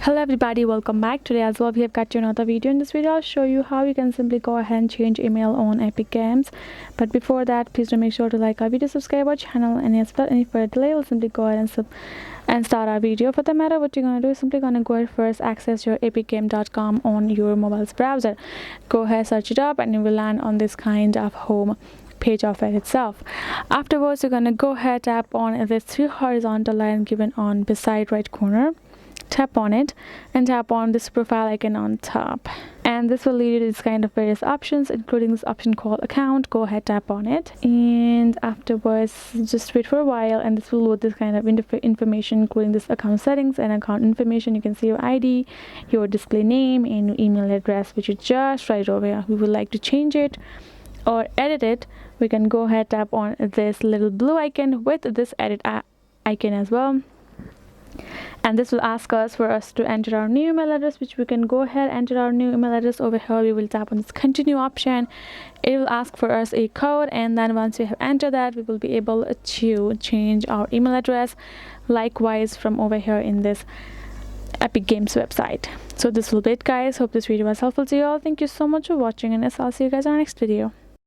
Hello everybody, welcome back. Today as well we have got you another video. In this video I'll show you how you can simply go ahead and change email on Epic Games. But before that, please do make sure to like our video, subscribe our channel, and yes, without any further delay we'll simply go ahead and start our video. For the matter, what you're gonna do is simply gonna go ahead first access your epicgame.com on your mobile's browser. Go ahead, search it up, and you will land on this kind of home page of it itself. Afterwards, you're gonna go ahead, tap on this three horizontal line given on beside right corner. Tap on it and tap on this profile icon on top, and this will lead you to this kind of various options, including this option called account. Go ahead, tap on it, and afterwards just wait for a while, and this will load this kind of information, including this account settings and account information. You can see your ID, your display name, and your email address, which is just right over here. We would like to change it or edit it. We can go ahead, tap on this little blue icon with this edit icon as well, and this will ask us to enter our new email address, which we can go ahead enter our new email address. Over here we will tap on this continue option. It will ask for us a code, and then once we have entered that, we will be able to change our email address likewise from over here in this Epic Games website. So this will be it, guys. Hope this video was helpful to you all. Thank you so much for watching, and I'll see you guys in our next video.